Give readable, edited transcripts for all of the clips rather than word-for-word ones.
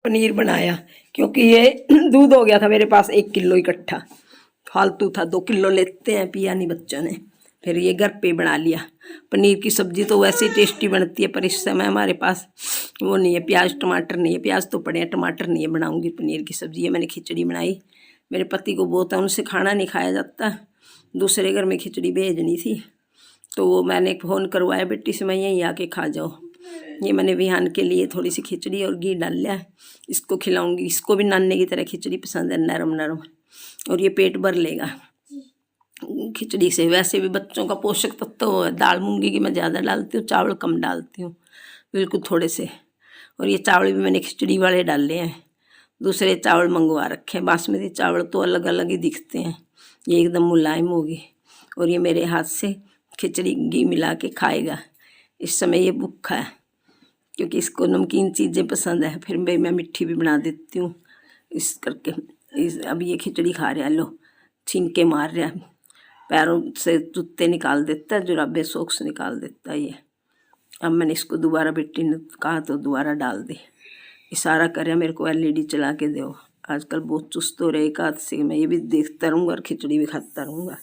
पनीर बनाया क्योंकि ये दूध हो गया था मेरे पास 1 किलो इकट्ठा, फालतू था। 2 किलो लेते हैं, पिया नहीं बच्चों ने। फिर ये घर पे बना लिया। पनीर की सब्जी तो वैसे ही टेस्टी बनती है, पर इस समय हमारे पास वो नहीं है, प्याज टमाटर नहीं है। प्याज तो पड़े हैं, टमाटर नहीं है। बनाऊंगी पनीर की सब्जी। ये मैंने खिचड़ी बनाई, मेरे पति को बहुत है, उनसे खाना नहीं खाया जाता। दूसरे घर में खिचड़ी भेजनी थी तो वो मैंने फ़ोन करवाया बेटी से, मैं यहीं आके खा जाओ। ये मैंने विहान के लिए थोड़ी सी खिचड़ी और घी डाल लिया, इसको खिलाऊंगी। इसको भी नाने की तरह खिचड़ी पसंद है, नरम नरम, और ये पेट भर लेगा खिचड़ी से। वैसे भी बच्चों का पोषक तत्व तो दाल मूंगी की मैं ज़्यादा डालती हूँ, चावल कम डालती हूँ, बिल्कुल थोड़े से। और ये चावल भी मैंने खिचड़ी वाले डाले हैं, दूसरे चावल मंगवा रखे हैं। बासमती चावल तो अलग अलग ही दिखते हैं, ये एकदम मुलायम होगी। और ये मेरे हाथ से खिचड़ी घी मिला के खाएगा। इस समय ये भूखा है क्योंकि इसको नमकीन चीज़ें पसंद है, फिर मैं मिट्टी भी बना देती हूँ इस करके। अब ये खिचड़ी खा रहा, लो छींके मार रहा, पैरों से जूते निकाल देता है, जुराबे सॉक्स निकाल देता है ये। अब मैंने इसको दोबारा, बेटी ने कहा तो दोबारा डाल दी। इशारा करे मेरे को, LED चला के दो। आजकल बहुत चुस्त हो रहे, एक हाथ से मैं ये भी देखता रहूँगा और खिचड़ी भी खाता रहूँगा।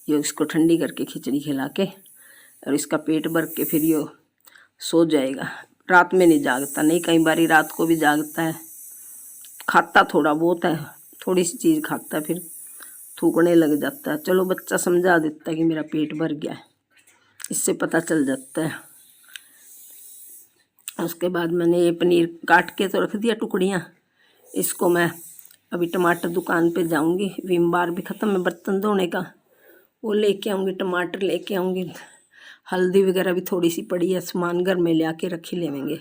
ये इसको ठंडी करके खिचड़ी खिला के और इसका पेट भर के फिर ये सो जाएगा। रात में नहीं जागता, नहीं कई बारी रात को भी जागता है। खाता थोड़ा बहुत है, थोड़ी सी चीज़ खाता है, फिर थूकने लग जाता है। चलो बच्चा समझा देता है कि मेरा पेट भर गया है, इससे पता चल जाता है। उसके बाद मैंने ये पनीर काट के तो रख दिया टुकड़ियाँ। इसको मैं अभी टमाटर दुकान पे जाऊंगी, विम बार भी ख़त्म है बर्तन धोने का, वो लेके आऊँगी। टमाटर लेके आऊँगी, हल्दी वगैरह भी थोड़ी सी पड़ी है, सामान घर में ले आके रख ही लेंगे।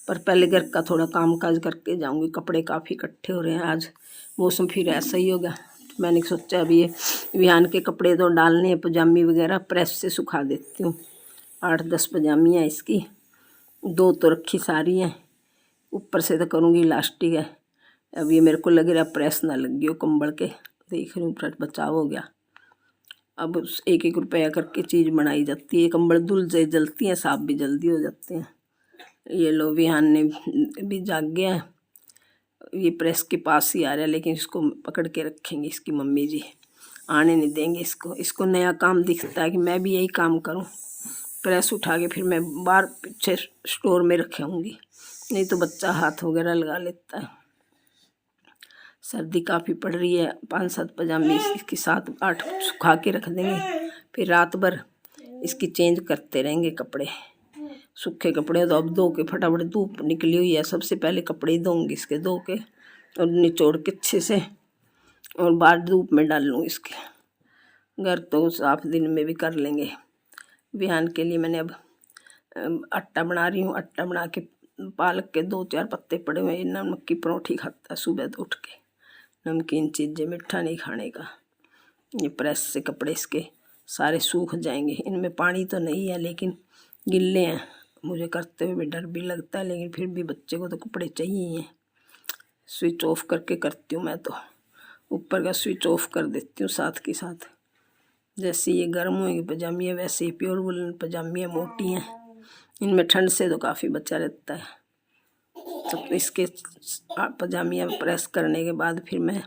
पर पहले घर का थोड़ा काम काज करके जाऊँगी। कपड़े काफ़ी इकट्ठे हो रहे हैं, आज मौसम फिर ऐसा ही होगा। तो मैंने सोचा अभी ये विहान के कपड़े तो डालने हैं, पजामी वगैरह प्रेस से सुखा देती हूँ। 8-10 पजामी हैं इसकी, 2 तो रखी सारी हैं, ऊपर से तो करूँगी इलास्टिक है। अब ये मेरे को लग रहा प्रेस ना लग गई हो कंबल के, देख रही हूँ बचाव हो गया। अब 1-1 रुपया करके चीज़ बनाई जाती है। कंबल धुल से जलती हैं, साफ भी जल्दी हो जाते हैं। ये लो विहान ने भी जाग गया है, ये प्रेस के पास ही आ रहा है, लेकिन इसको पकड़ के रखेंगे इसकी मम्मी जी, आने नहीं देंगे इसको। इसको नया काम दिखता है कि मैं भी यही काम करूं, प्रेस उठा के फिर मैं बाहर पीछे स्टोर में रखूँगी, नहीं तो बच्चा हाथ वगैरह लगा लेता है। सर्दी काफ़ी पड़ रही है, 5-7 पजामे इसके 7-8 सुखा के रख देंगे, फिर रात भर इसकी चेंज करते रहेंगे कपड़े। सूखे कपड़े तो अब धो के फटाफट, धूप निकली हुई है, सबसे पहले कपड़े ही धोऊंगी इसके, धो के और निचोड़ के अच्छे से, और बाहर धूप में डाल लूँगी इसके। घर तो साफ दिन में भी कर लेंगे। विहान के लिए मैंने अब आटा बना रही हूँ। आटा बना के पालक के 2-4 पत्ते पड़े हुए, नमक की परोठी खाता है सुबह तो उठ के, नमकीन चीज़ें, मीठा नहीं खाने का। ये प्रेस से कपड़े इसके सारे सूख जाएंगे। इनमें पानी तो नहीं है लेकिन गिल्ले हैं, मुझे करते हुए भी डर भी लगता है, लेकिन फिर भी बच्चे को तो कपड़े चाहिए ही हैं। स्विच ऑफ करके करती हूँ मैं तो, ऊपर का स्विच ऑफ कर देती हूँ साथ के साथ। जैसे ये गर्म हुई पजामी है, वैसे ही प्योर वुलन पजामी है, मोटी हैं, इनमें ठंड से तो काफ़ी बचा रहता है। तो इसके पजामियाँ प्रेस करने के बाद फिर मैं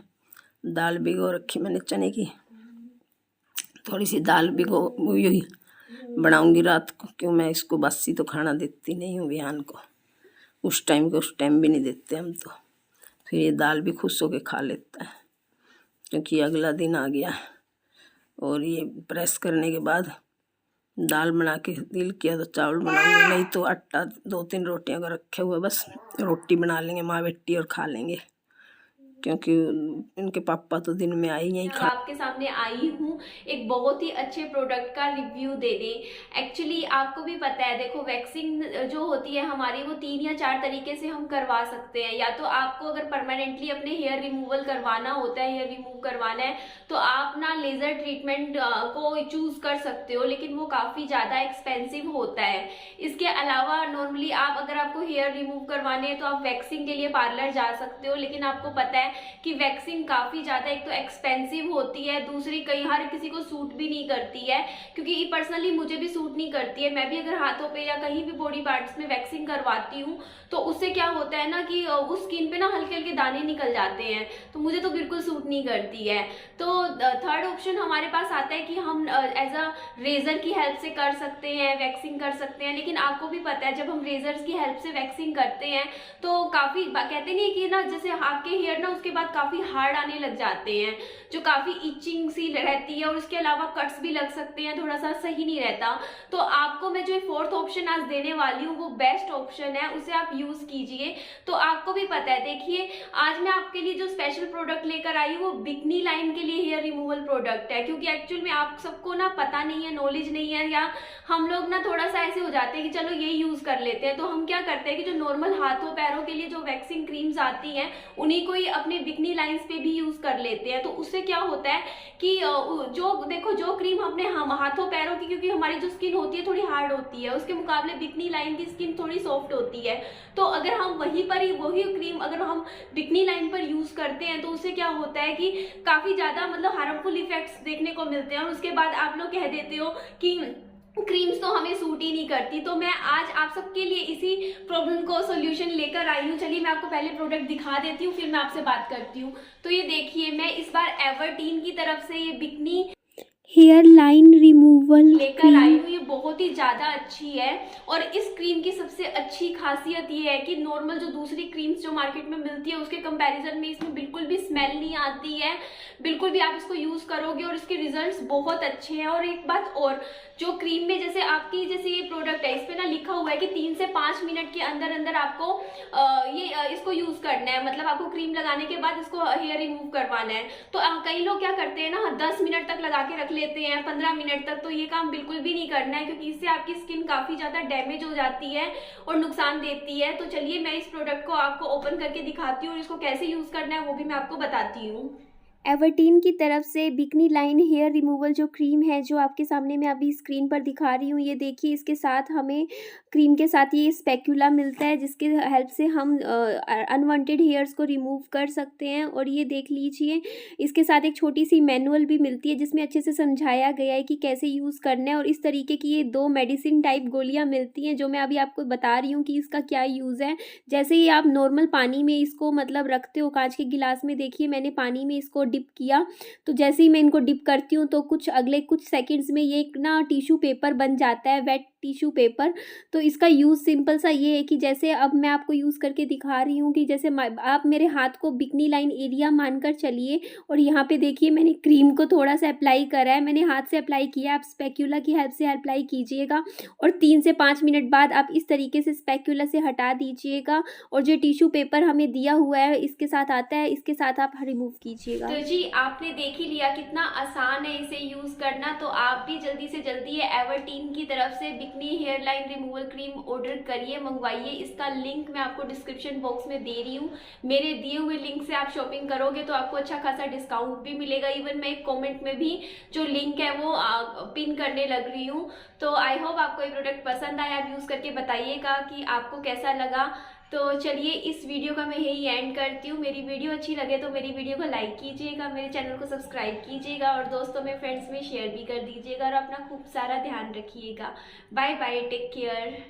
दाल भिगो रखी मैंने चने की, थोड़ी सी दाल भिगो हुई बनाऊंगी रात को, क्यों मैं इसको बासी तो खाना देती नहीं हूँ विहान को, उस टाइम भी नहीं देते हम तो। फिर ये दाल भी खुश होके खा लेता है क्योंकि अगला दिन आ गया। और ये प्रेस करने के बाद दाल बना के दिल किया तो चावल बनाऊंगी, नहीं तो आटा 2-3 रोटियां का रखे हुए, बस रोटी बना लेंगे माँ बेटी और खा लेंगे, क्योंकि इनके पापा तो दिन में आई नहीं खा। आपके सामने आई हूँ एक बहुत ही अच्छे प्रोडक्ट का रिव्यू देने। एक्चुअली आपको भी पता है, देखो वैक्सिंग जो होती है हमारी, वो 3 या 4 तरीके से हम करवा सकते हैं। या तो आपको अगर परमानेंटली अपने हेयर रिमूवल करवाना होता है, हेयर रिमूव करवाना है, तो आप ना लेजर ट्रीटमेंट को चूज कर सकते हो, लेकिन वो काफी ज्यादा एक्सपेंसिव होता है। इसके अलावा नॉर्मली आप अगर आपको हेयर रिमूव करवाने हैं तो आप वैक्सिंग के लिए पार्लर जा सकते हो, लेकिन आपको पता है कि वैक्सिंग काफ़ी ज़्यादा एक तो एक्सपेंसिव होती है, दूसरी कई हर किसी को सूट भी नहीं करती है, क्योंकि पर्सनली मुझे भी सूट नहीं करती है। मैं भी अगर हाथों पे या कहीं भी बॉडी पार्ट्स में वैक्सिंग करवाती हूँ तो उससे क्या होता है ना कि उस स्किन पे ना हल्के हल्के दाने निकल जाते हैं, तो मुझे तो बिल्कुल सूट नहीं करती है। तो थर्ड ऑप्शन हमारे पास आता है कि हम एज अ रेजर की हेल्प से कर सकते हैं, वैक्सिंग कर सकते हैं। लेकिन आपको भी पता है जब हम रेजर्स की हेल्प से वैक्सिंग करते हैं तो काफ़ी कहते नहीं कि ना जैसे आपके हेयर ना उसके बाद काफ़ी हार्ड आने लग जाते हैं, जो काफ़ी इचिंग सी रहती है, और उसके अलावा कट्स भी लग सकते हैं, थोड़ा सा सही नहीं रहता। तो आपको मैं जो फोर्थ ऑप्शन आज देने वाली हूँ वो बेस्ट ऑप्शन है, उसे आप यूज़ कीजिए। तो आपको भी पता है, देखिए आज मैं आपके लिए जो स्पेशल प्रोडक्ट लेकर आई हूँ वो बिकनी लाइन के लिए हेयर रिमूवल प्रोडक्ट है, क्योंकि एक्चुअल में आप सबको ना पता नहीं है, नॉलेज नहीं है, या हम लोग ना थोड़ा सा ऐसे हो जाते हैं कि चलो ये यूज़ कर लेते हैं। तो हम क्या करते हैं कि जो नॉर्मल हाथों पैरों के लिए जो वैक्सिंग क्रीम्स आती हैं उन्हीं को ही अपने बिकनी लाइंस पे भी यूज़ कर लेते हैं। तो उससे क्या होता है कि जो देखो जो क्रीम अपने हम हाथों पैरों की, क्योंकि हमारी जो स्किन होती है थोड़ी हार्ड होती है, उसके मुकाबले बिकनी लाइन की स्किन थोड़ी सॉफ्ट होती है। तो अगर हम वहीं पर ही वही क्रीम अगर हम बिकनी लाइन पर यूज करते हैं तो उससे क्या होता है कि काफी ज्यादा मतलब हार्मफुल इफेक्ट्स देखने को मिलते हैं, और उसके बाद आप लोग कह देते हो कि क्रीम्स तो हमें सूट ही नहीं करती। तो मैं आज आप सबके लिए इसी प्रॉब्लम को सोल्यूशन लेकर आई हूँ। चलिए मैं आपको पहले प्रोडक्ट दिखा देती हूँ, फिर मैं आपसे बात करती हूँ। तो ये देखिए, मैं इस बार एवर्टीन की तरफ से ये बिकनी हेयर लाइन रिमूवल लेकर आई हूँ। ये बहुत ही ज़्यादा अच्छी है, और इस क्रीम की सबसे अच्छी खासियत ये है कि नॉर्मल जो दूसरी क्रीम्स जो मार्केट में मिलती है उसके कंपैरिजन में इसमें बिल्कुल भी स्मेल नहीं आती है, बिल्कुल भी। आप इसको यूज़ करोगे और इसके रिजल्ट्स बहुत अच्छे हैं। और एक बात और, जो क्रीम में जैसे आपकी जैसे ये प्रोडक्ट है इस पे ना लिखा हुआ है कि 3 से 5 मिनट के अंदर अंदर आपको इसको यूज़ करना है, मतलब आपको क्रीम लगाने के बाद इसको हेयर रिमूव करवाना है। तो कई लोग क्या करते हैं ना 10 मिनट तक लगा के रख लेते हैं, 15 मिनट तक। तो ये काम बिल्कुल भी नहीं करना है, क्योंकि इससे आपकी स्किन काफ़ी ज़्यादा डैमेज हो जाती है और नुकसान देती है। तो चलिए मैं इस प्रोडक्ट को आपको ओपन करके दिखाती हूँ और इसको कैसे यूज़ करना है वो भी मैं आपको बताती हूँ। एवर्टीन की तरफ से बिकनी लाइन हेयर रिमूवल जो क्रीम है, जो आपके सामने मैं अभी स्क्रीन पर दिखा रही हूँ, ये देखिए इसके साथ हमें क्रीम के साथ ये स्पैक्यूला मिलता है, जिसके हेल्प से हम अनवांटेड हेयर्स को रिमूव कर सकते हैं। और ये देख लीजिए इसके साथ एक छोटी सी मैनुअल भी मिलती है जिसमें अच्छे से समझाया गया है कि कैसे यूज़ करना है। और इस तरीके की ये 2 मेडिसिन टाइप गोलियाँ मिलती हैं, जो मैं अभी आपको बता रही हूँ कि इसका क्या यूज़ है। जैसे ही आप नॉर्मल पानी में इसको मतलब रखते हो कांच के गिलास में, देखिए मैंने पानी में इसको डिप किया, तो जैसे ही मैं इनको डिप करती हूँ तो अगले कुछ सेकंड्स में ये एक ना टिश्यू पेपर बन जाता है, वेट टिश्यू पेपर। तो इसका यूज़ सिंपल सा ये है कि जैसे अब मैं आपको यूज़ करके दिखा रही हूँ कि जैसे आप मेरे हाथ को बिकनी लाइन एरिया मानकर चलिए, और यहाँ पे देखिए मैंने क्रीम को थोड़ा सा अप्लाई करा है, मैंने हाथ से अप्लाई किया, आप स्पैक्यूला की हेल्प से अप्लाई कीजिएगा। और 3 से 5 मिनट बाद आप इस तरीके से स्पैक्यूला से हटा दीजिएगा, और जो टिश्यू पेपर हमें दिया हुआ है इसके साथ आता है, इसके साथ आप रिमूव कीजिएगा। तो जी आपने देख ही लिया कितना आसान है इसे यूज़ करना। तो आप भी जल्दी से जल्दी ये एवर्टीन की तरफ से bikini hair line removal cream order करिए, मंगवाइए। इसका लिंक मैं आपको डिस्क्रिप्शन बॉक्स में दे रही हूँ। मेरे दिए हुए लिंक से आप शॉपिंग करोगे तो आपको अच्छा खासा डिस्काउंट भी मिलेगा। इवन मैं एक कॉमेंट में भी जो लिंक है वो पिन करने लग रही हूँ। तो आई होप आपको ये प्रोडक्ट पसंद आया। आप यूज़ करके बताइएगा कि आपको कैसा लगा। तो चलिए इस वीडियो का मैं यही एंड करती हूँ। मेरी वीडियो अच्छी लगे तो मेरी वीडियो को लाइक कीजिएगा, मेरे चैनल को सब्सक्राइब कीजिएगा, और दोस्तों में फ्रेंड्स में शेयर भी कर दीजिएगा, और अपना खूब सारा ध्यान रखिएगा। Bye bye, take care.